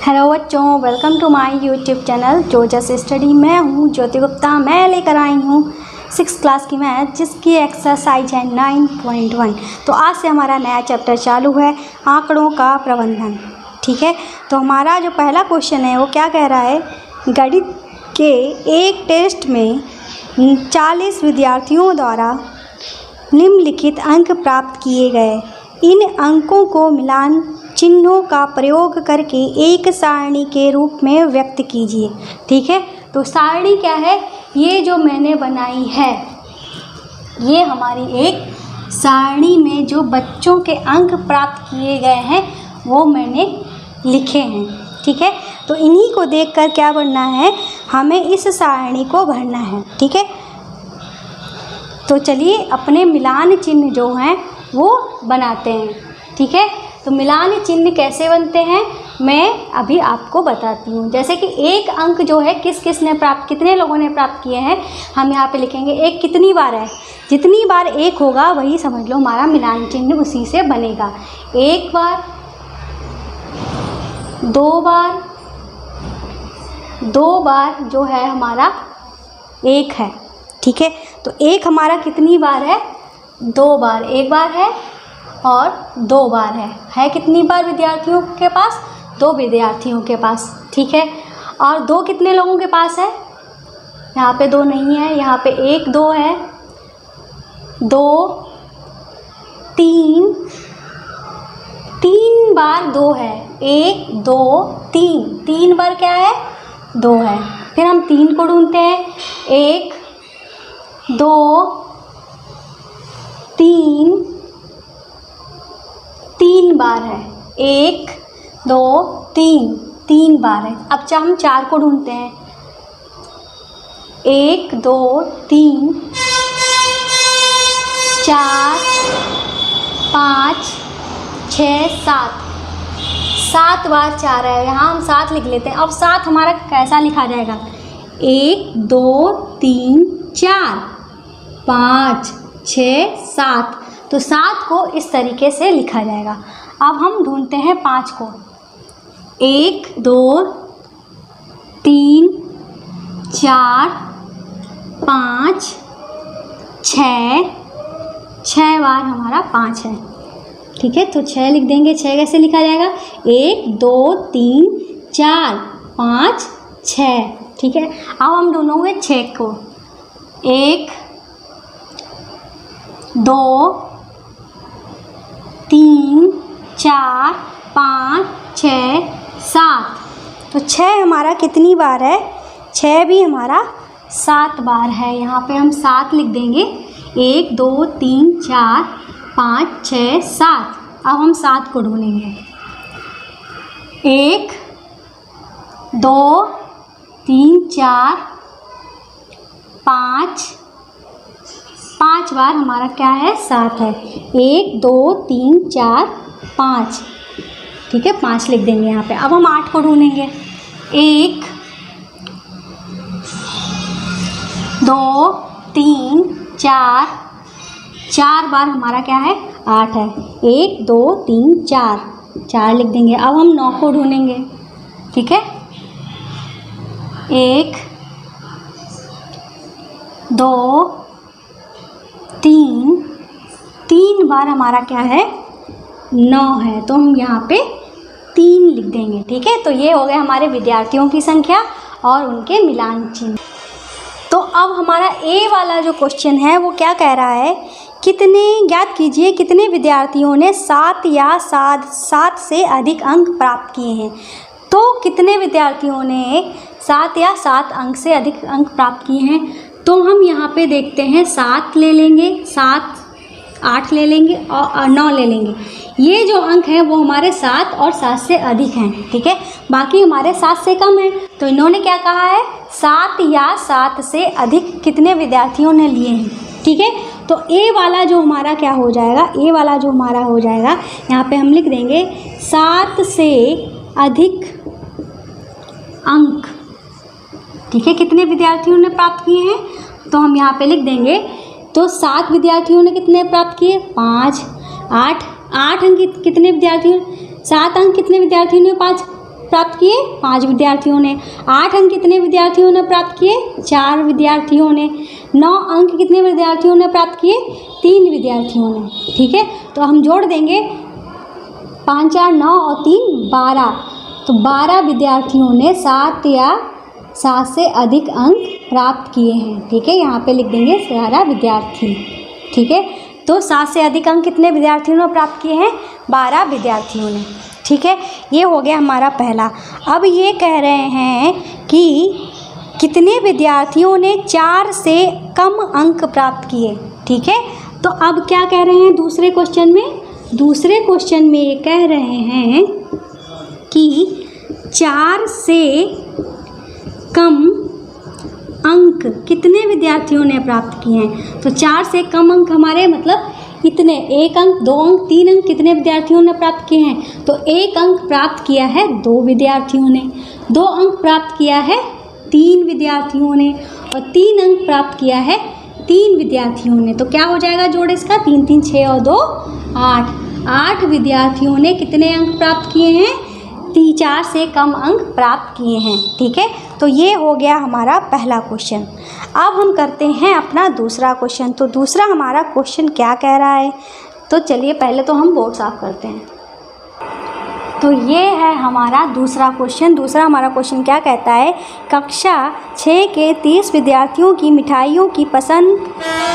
Hello बच्चों, welcome to my YouTube channel जोजस study. मैं हूँ ज्योति गुप्ता। मैं लेकर आई हूँ 6th क्लास की मैथ, जिसकी एक्सरसाइज है 9.1। तो आज से हमारा नया चैप्टर चालू है, आंकड़ों का प्रबंधन। ठीक है, तो हमारा जो पहला क्वेश्चन है वो क्या कह रहा है, गणित के एक टेस्ट में 40 विद्यार्थियों द्वारा निम्नलिखित अंक प्राप्त किए गए। इन अंकों को मिलान चिन्हों का प्रयोग करके एक सारणी के रूप में व्यक्त कीजिए। ठीक है, तो सारणी क्या है, ये जो मैंने बनाई है ये हमारी एक सारणी में जो बच्चों के अंक प्राप्त किए गए हैं वो मैंने लिखे हैं। ठीक है, तो इन्हीं को देखकर क्या करना है, हमें इस सारणी को भरना है। ठीक है, तो चलिए अपने मिलान चिन्ह जो हैं वो बनाते हैं। ठीक है, तो मिलान चिन्ह कैसे बनते हैं मैं अभी आपको बताती हूँ। जैसे कि एक अंक जो है कितने लोगों ने प्राप्त किए हैं, हम यहाँ पे लिखेंगे एक कितनी बार है। जितनी बार एक होगा वही समझ लो हमारा मिलान चिन्ह उसी से बनेगा। एक बार, दो बार जो है हमारा एक है। ठीक है, तो एक हमारा कितनी बार है, 2 बार। एक बार है और 2 बार है कितनी बार विद्यार्थियों के पास, 2 विद्यार्थियों के पास। ठीक है, और 2 कितने लोगों के पास है, यहाँ पे 2 नहीं है, यहाँ पे 1 2 है, 2 3 3 बार 2 है, 1 2 3 बार क्या है, 2 है। फिर हम 3 को ढूंढते हैं, 1 2 3 बार है, 1 2 3 बार है। अब हम 4 को ढूंढते हैं, 1 2 3 4 5 6 7 बार 4 है। यहाँ हम 7 लिख लेते हैं। अब 7 हमारा कैसा लिखा जाएगा, 1 2 3 4 5 6 7। तो 7 को इस तरीके से लिखा जाएगा। अब हम ढूंढते हैं 5 को, 1 2 3 4 5 6 बार हमारा 5 है। ठीक है, तो 6 लिख देंगे। 6 कैसे लिखा जाएगा, 1 2 3 4 5 6। ठीक है, अब हम ढूंढेंगे 6 को, 1 2 3 4 5 6 7। तो 6 हमारा कितनी बार है, 6 भी हमारा 7 बार है। यहाँ पे हम 7 लिख देंगे, 1 2 3 4 5 6 7। अब हम 7 को ढूंढेंगे, 1 2 3 4 5 बार हमारा क्या है, 7 है। 1 2 3 4 5। ठीक है, 5 लिख देंगे यहाँ पे। अब हम 8 को ढूंढेंगे, 1 2 3 4 बार हमारा क्या है, 8 है। 1 2 3 4 लिख देंगे। अब हम 9 को ढूंढेंगे। ठीक है, 1 2 3 बार हमारा क्या है, 9 है। तो हम यहाँ पे 3 लिख देंगे। ठीक है, तो ये हो गए हमारे विद्यार्थियों की संख्या और उनके मिलान चिन्ह। तो अब हमारा ए वाला जो क्वेश्चन है वो क्या कह रहा है, ज्ञात कीजिए कितने विद्यार्थियों ने 7 या 7 से अधिक अंक प्राप्त किए हैं। तो कितने विद्यार्थियों ने 7 या 7 अंक से अधिक अंक प्राप्त किए हैं, तो हम यहाँ पे देखते हैं 7 ले लेंगे, 7 8 ले लेंगे और 9 ले लेंगे। ये जो अंक हैं वो हमारे 7 और 7 से अधिक हैं। ठीक है, बाकी हमारे 7 से कम है। तो इन्होंने क्या कहा है, 7 या 7 से अधिक कितने विद्यार्थियों ने लिए हैं। ठीक है, तो ए वाला जो हमारा क्या हो जाएगा, ए वाला जो हमारा हो जाएगा, यहाँ पे हम लिख देंगे 7 से अधिक अंक। ठीक है, कितने विद्यार्थियों ने प्राप्त किए हैं, तो हम यहाँ पे लिख देंगे। तो 7 विद्यार्थियों ने कितने प्राप्त किए, 5 8 अंक कितने विद्यार्थियों, 7 अंक कितने विद्यार्थियों ने, प्राप्त किए? 5 विद्यार्थियों ने। 8 अंक कितने विद्यार्थियों ने प्राप्त किए? 4 विद्यार्थियों ने। 9 अंक कितने विद्यार्थियों ने प्राप्त किए? 3 विद्यार्थियों ने। ठीक है, तो हम जोड़ देंगे 5 4 9 और 3 12। तो 12 विद्यार्थियों ने 7 या 7 से अधिक अंक प्राप्त किए हैं। ठीक है, यहाँ पे लिख देंगे 12 विद्यार्थी। ठीक है, तो 7 से अधिक अंक कितने विद्यार्थियों ने प्राप्त किए हैं? 12 विद्यार्थियों ने। ठीक है, ये हो गया हमारा पहला। अब ये कह रहे हैं कि कितने विद्यार्थियों ने 4 से कम अंक प्राप्त किए। ठीक है, तो अब क्या कह रहे हैं दूसरे क्वेश्चन में? दूसरे क्वेश्चन में ये कह रहे हैं कि 4 से कम अंक कितने विद्यार्थियों ने प्राप्त किए हैं। तो 4 से कम अंक हमारे मतलब कितने? 1 अंक, 2 अंक, 3 अंक कितने विद्यार्थियों ने प्राप्त किए हैं? तो 1 अंक प्राप्त किया है 2 विद्यार्थियों ने, 2 अंक प्राप्त किया है 3 विद्यार्थियों ने और 3 अंक प्राप्त किया है 3 विद्यार्थियों ने। तो क्या हो जाएगा जोड़ इसका? 3 3 6 और 2 8। 8 विद्यार्थियों ने कितने अंक प्राप्त किए हैं? 4 से कम अंक प्राप्त किए हैं। ठीक है, तो ये हो गया हमारा पहला क्वेश्चन। अब हम करते हैं अपना दूसरा क्वेश्चन। तो दूसरा हमारा क्वेश्चन क्या कह रहा है? तो चलिए पहले तो हम बोर्ड साफ करते हैं। तो ये है हमारा दूसरा क्वेश्चन। दूसरा हमारा क्वेश्चन क्या कहता है? कक्षा 6 के 30 विद्यार्थियों की मिठाइयों की पसंद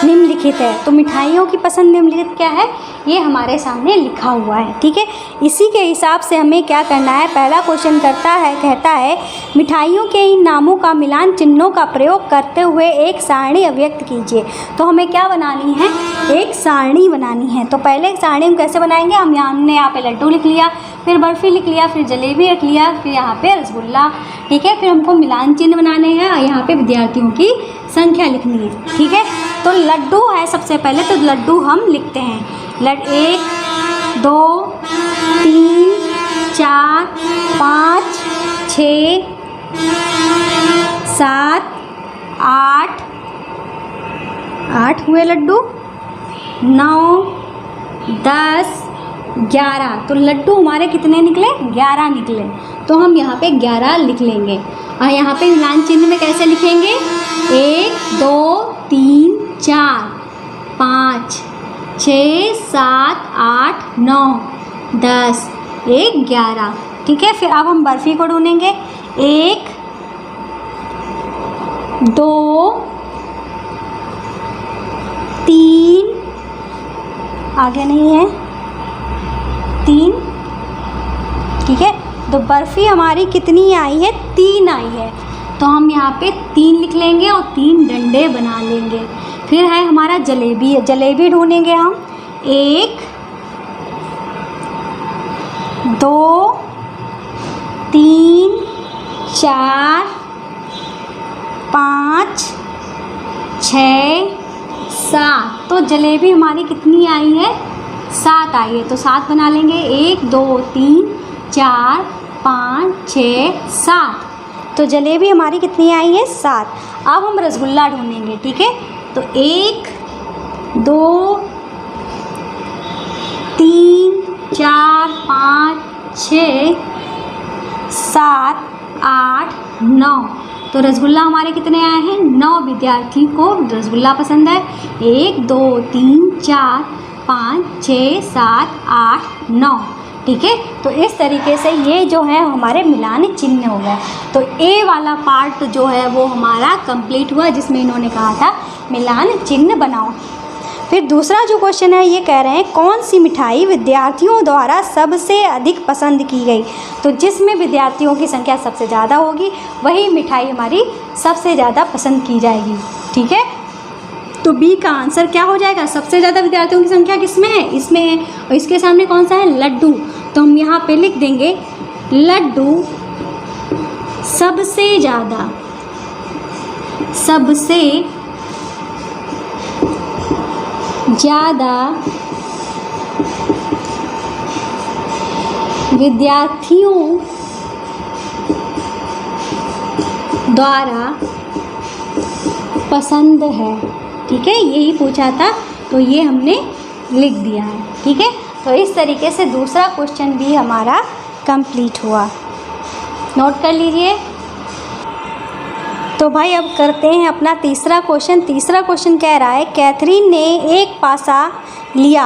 निम्नलिखित है। तो मिठाइयों की पसंद निम्नलिखित क्या है? ये हमारे सामने लिखा हुआ है। ठीक है, इसी के हिसाब से हमें क्या करना है? पहला क्वेश्चन कहता है मिठाइयों के इन नामों का मिलान चिन्हों का प्रयोग करते हुए एक सारणी अभिव्यक्त कीजिए। तो हमें क्या बनानी है? एक सारणी बनानी है। तो पहले सारणी हम कैसे बनाएंगे? हमने यहाँ पे लड्डू लिख लिया, फिर बर्फ़ी लिख लिया, फिर जलेबी रख लिया, फिर यहाँ पे रसगुल्ला। ठीक है, फिर हमको मिलान चिन्ह बनाने हैं और यहाँ पे विद्यार्थियों की संख्या लिखनी है। ठीक है, तो लड्डू है सबसे पहले, तो लड्डू हम लिखते हैं। 1 2 3 4 5 6 7 8 हुए लड्डू, 9 10 11। तो लड्डू हमारे कितने निकले? 11 निकले। तो हम यहाँ पे 11 लिख लेंगे। और यहाँ पे मिलान चिन्ह में कैसे लिखेंगे? 1 2 3 4 5 6 7 8 9 10 11। ठीक है, फिर अब हम बर्फ़ी को ढूंढेंगे। 1 2 3, आगे नहीं है, 3। ठीक है, तो बर्फ़ी हमारी कितनी आई है? 3 आई है। तो हम यहाँ पे 3 लिख लेंगे और 3 डंडे बना लेंगे। फिर है हमारा जलेबी। जलेबी ढूंढेंगे हम। 1 2 3 4 5 6 7। तो जलेबी हमारी कितनी आई है? 7 आई है। तो 7 बना लेंगे। 1 2 3 4 5 6 7। तो जलेबी हमारी कितनी आई है? 7। अब हम रसगुल्ला ढूंढेंगे। ठीक है, तो 1 2 3 4 5 6 7 8 9। तो रसगुल्ला हमारे कितने आए हैं? 9 विद्यार्थी को रसगुल्ला पसंद है। 1 2 3 4 5 6 7 8 9। ठीक है, तो इस तरीके से ये जो है हमारे मिलान चिन्ह हो गया। तो ए वाला पार्ट जो है वो हमारा कंप्लीट हुआ, जिसमें इन्होंने कहा था मिलान चिन्ह बनाओ। फिर दूसरा जो क्वेश्चन है ये कह रहे हैं कौन सी मिठाई विद्यार्थियों द्वारा सबसे अधिक पसंद की गई। तो जिसमें विद्यार्थियों की संख्या सबसे ज़्यादा होगी वही मिठाई हमारी सबसे ज़्यादा पसंद की जाएगी। ठीक है, तो बी का आंसर क्या हो जाएगा? सबसे ज़्यादा विद्यार्थियों की संख्या किसमें है? इसमें है। और इसके सामने कौन सा है? लड्डू। तो हम यहाँ पे लिख देंगे लड्डू सबसे ज़्यादा विद्यार्थियों द्वारा पसंद है। ठीक है, यही पूछा था तो ये हमने लिख दिया है। ठीक है, तो इस तरीके से दूसरा क्वेश्चन भी हमारा कंप्लीट हुआ। नोट कर लीजिए। तो भाई अब करते हैं अपना तीसरा क्वेश्चन। तीसरा क्वेश्चन कह रहा है कैथरीन ने एक पासा लिया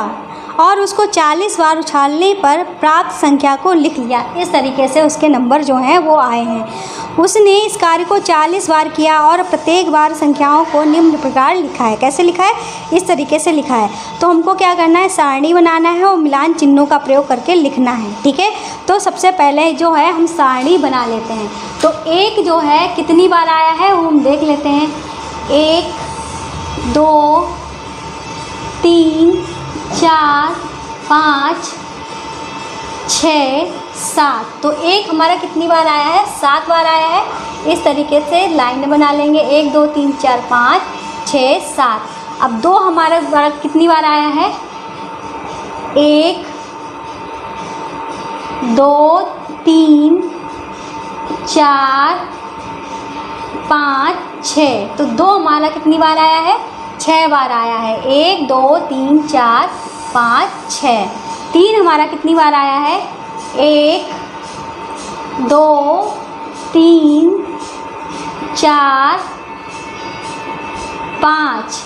और उसको 40 बार उछालने पर प्राप्त संख्या को लिख लिया। इस तरीके से उसके नंबर जो हैं वो आए हैं। उसने इस कार्य को 40 बार किया और प्रत्येक बार संख्याओं को निम्न प्रकार लिखा है। कैसे लिखा है? इस तरीके से लिखा है। तो हमको क्या करना है, सारणी बनाना है और मिलान चिन्हों का प्रयोग करके लिखना है। ठीक है, तो सबसे पहले जो है हम सारणी बना लेते हैं। तो एक जो है कितनी बार आया है वो हम देख लेते हैं। 1 2 3 4 5 6 7। तो एक हमारा कितनी बार आया है? 7 बार आया है। इस तरीके से लाइन बना लेंगे। 1 2 3 4 5 6 7। अब 2 हमारा बार कितनी बार आया है? 1 2 3 4 5 6। तो 2 हमारा कितनी बार आया है? 6 बार आया है। 1 2 3 4 5 6। 3 हमारा कितनी बार आया है? 1 2 3 4 5।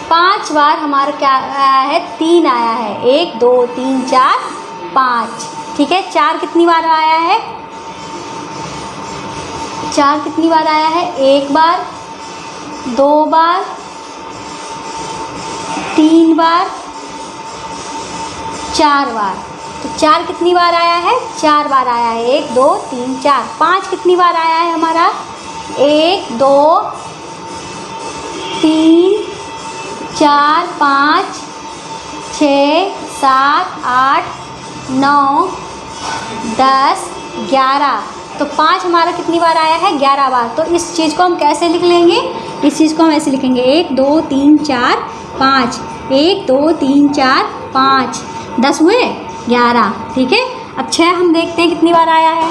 5 बार हमारा क्या आया है? 3 आया है। 1 2 3 4 5। ठीक है, 4 कितनी बार आया है? 4 कितनी बार आया है? 1 बार 2 बार 3 बार 4 बार। तो 4 कितनी बार आया है? 4 बार आया है। 1 2 3 4। 5 कितनी बार आया है हमारा? 1 2 3 4 5 6 7 8 9 10 11। तो 5 हमारा कितनी बार आया है? 11 बार। तो इस चीज़ को हम कैसे लिख लेंगे? इस चीज़ को हम ऐसे लिखेंगे 1 2 3 4 5। 1 2 3 4 5। 10 हुए 11। ठीक है, अब 6 हम देखते हैं कितनी बार आया है।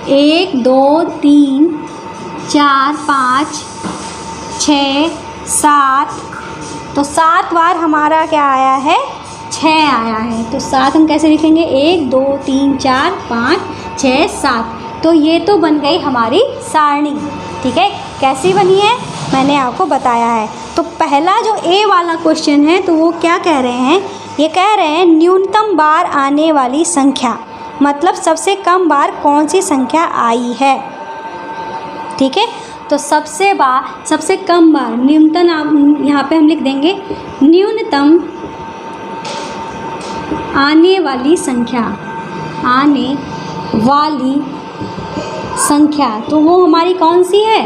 1 2 3 4 5 6 7। तो 7 बार हमारा क्या आया है? 6 आया है। तो 7 हम कैसे लिखेंगे? 1 2 3 4 5 6 7। तो ये तो बन गई हमारी सारणी। ठीक है, कैसी बनी है मैंने आपको बताया है। तो पहला जो ए वाला क्वेश्चन है तो वो क्या कह रहे हैं? ये कह रहे हैं न्यूनतम बार आने वाली संख्या, मतलब सबसे कम बार कौन सी संख्या आई है। ठीक है, तो सबसे कम बार न्यूनतम, यहाँ पे हम लिख देंगे न्यूनतम आने वाली संख्या। आने वाली संख्या तो वो हमारी कौन सी है?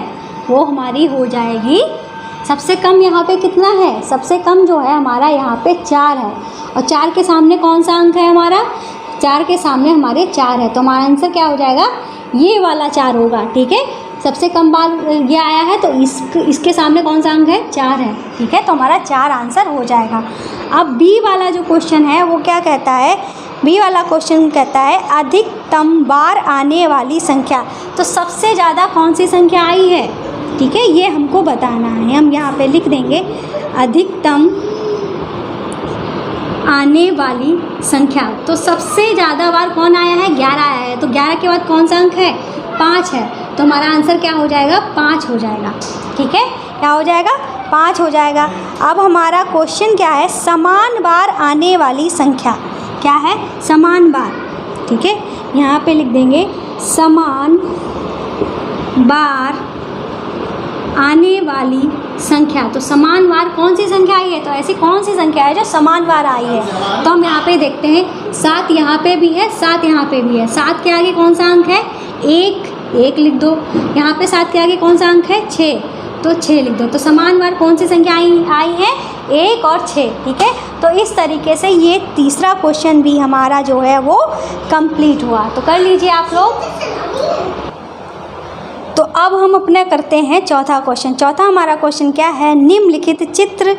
वो हमारी हो जाएगी, सबसे कम यहाँ पे कितना है? सबसे कम जो है हमारा यहाँ पे 4 है। और 4 के सामने कौन सा अंक है हमारा? 4 के सामने हमारे 4 है। तो हमारा आंसर क्या हो जाएगा? ये वाला 4 होगा। ठीक है, सबसे कम बार ये आया है तो इसके सामने कौन सा अंक है? 4 है। ठीक है, तो हमारा 4 आंसर हो जाएगा। अब बी वाला जो क्वेश्चन है वो क्या कहता है? बी वाला क्वेश्चन कहता है अधिकतम बार आने वाली संख्या। तो सबसे ज़्यादा कौन सी संख्या आई है? ठीक है, ये हमको बताना है। हम यहाँ पे लिख देंगे अधिकतम आने वाली संख्या। तो सबसे ज़्यादा बार कौन आया है? 11 आया है। तो 11 के बाद कौन सा अंक है? 5 है। तो हमारा आंसर क्या हो जाएगा? 5 हो जाएगा। ठीक है, क्या हो जाएगा? 5 हो जाएगा। अब हमारा क्वेश्चन क्या है? समान बार आने वाली संख्या। क्या है? समान बार। ठीक है, यहाँ पे लिख देंगे समान बार आने वाली संख्या। तो समान बार कौन सी संख्या आई है? तो ऐसी कौन सी संख्या है जो समान बार आई है? तो हम यहाँ पे देखते हैं 7 यहाँ पे भी है, 7 यहाँ पे भी है। 7 के आगे कौन सा अंक है? 1 लिख दो। यहाँ पे 7 के आगे कौन सा अंक है? 6, तो 6 लिख दो। तो समान बार कौन सी संख्या आई है? 1 और 6। ठीक है, तो इस तरीके से ये तीसरा क्वेश्चन भी हमारा जो है वो कंप्लीट हुआ। तो कर लीजिए आप लोग। तो अब हम अपना करते हैं चौथा क्वेश्चन। चौथा हमारा क्वेश्चन क्या है? निम्नलिखित चित्र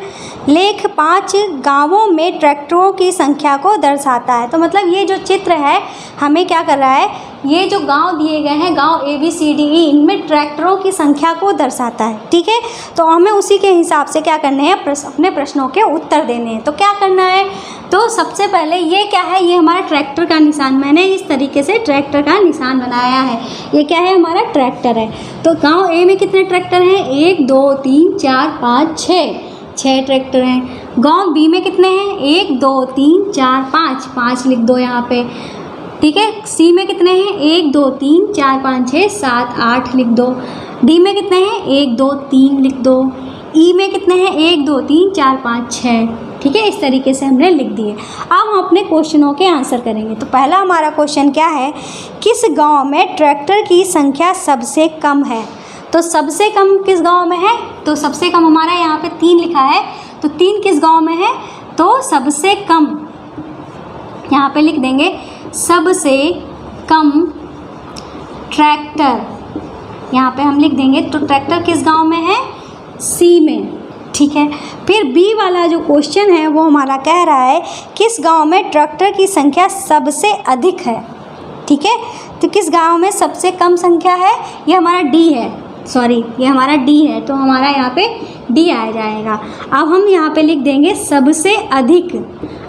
लेख 5 गांवों में ट्रैक्टरों की संख्या को दर्शाता है। तो मतलब ये जो चित्र है हमें क्या कर रहा है, ये जो गांव दिए गए हैं, गांव ABCDE, इनमें ट्रैक्टरों की संख्या को दर्शाता है। ठीक है, तो हमें उसी के हिसाब से क्या करने हैं, अपने प्रश्नों के उत्तर देने हैं। तो क्या करना है, तो सबसे पहले ये क्या है, ये हमारा ट्रैक्टर का निशान, मैंने इस तरीके से ट्रैक्टर का निशान बनाया है। ये क्या है, हमारा ट्रैक्टर है। तो गाँव A में कितने ट्रैक्टर हैं, 1 2 3 4 5 6 ट्रैक्टर हैं। गांव B में कितने हैं, 1 2 3 4 5 लिख दो यहाँ पे। ठीक है, C में कितने हैं, 1 2 3 4 5 6 7 8 लिख दो। D में कितने हैं, 1 2 3 लिख दो। E में कितने हैं, 1 2 3 4 5 6। ठीक है, इस तरीके से हमने लिख दिए। अब हम अपने क्वेश्चनों के आंसर करेंगे। तो पहला हमारा क्वेश्चन क्या है, किस गाँव में ट्रैक्टर की संख्या सबसे कम है। तो सबसे कम किस गांव में है, तो सबसे कम हमारा यहाँ पे 3 लिखा है। तो 3 किस गांव में है, तो सबसे कम यहाँ पे लिख देंगे, सबसे कम ट्रैक्टर यहाँ पे हम लिख देंगे। तो ट्रैक्टर किस गांव में है, C में। ठीक है, फिर B वाला जो क्वेश्चन है वो हमारा कह रहा है किस गांव में ट्रैक्टर की संख्या सबसे अधिक है। ठीक है, तो किस गांव में सबसे कम संख्या है, ये हमारा D है, सॉरी ये हमारा D है। तो हमारा यहाँ पे D आ जाएगा। अब हम यहाँ पे लिख देंगे सबसे अधिक।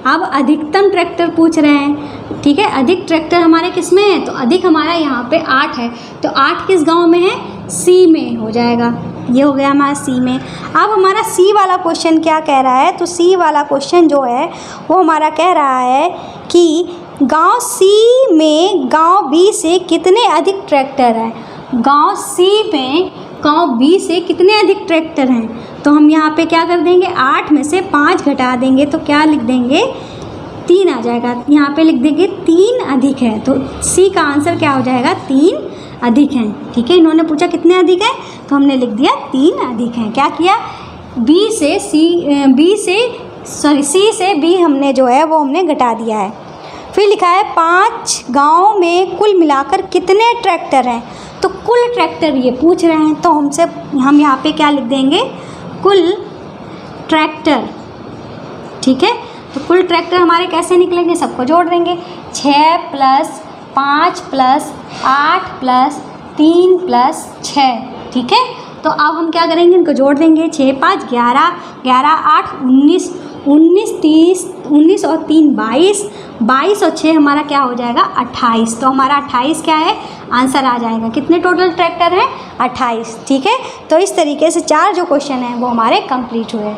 अब अधिकतम ट्रैक्टर पूछ रहे हैं। ठीक है, अधिक ट्रैक्टर हमारे किस में है, तो अधिक हमारा यहाँ पे 8 है। तो 8 किस गांव में है, C में हो जाएगा। ये हो गया हमारा C में। अब हमारा C वाला क्वेश्चन क्या कह रहा है, तो C वाला क्वेश्चन जो है वो हमारा कह रहा है कि गाँव C में गाँव B से कितने अधिक ट्रैक्टर हैं। गांव C में गांव B से कितने अधिक ट्रैक्टर हैं। तो हम यहाँ पे क्या कर देंगे, 8 में से 5 घटा देंगे तो क्या लिख देंगे, 3 आ जाएगा। यहाँ पे लिख देंगे 3 अधिक है। तो C का आंसर क्या हो जाएगा, 3 अधिक हैं। ठीक है, इन्होंने पूछा कितने अधिक हैं, तो हमने लिख दिया 3 अधिक हैं। क्या किया, C से B हमने जो है वो हमने घटा दिया है। फिर लिखा है 5 गाँव में कुल मिलाकर कितने ट्रैक्टर हैं। तो कुल ट्रैक्टर ये पूछ रहे हैं, तो हम यहाँ पे क्या लिख देंगे, कुल ट्रैक्टर। ठीक है, तो कुल ट्रैक्टर हमारे कैसे निकलेंगे, सबको जोड़ देंगे, 6 + 5 + 8 + 3 + 6। ठीक है, तो अब हम क्या करेंगे, इनको जोड़ देंगे, 6 5 11 11 8 19 19 30 19 और 3 22 22 और 6 हमारा क्या हो जाएगा, 28। तो हमारा 28 क्या है, आंसर आ जाएगा। कितने टोटल ट्रैक्टर हैं, 28। ठीक है, तो इस तरीके से 4 जो क्वेश्चन हैं वो हमारे कंप्लीट हुए।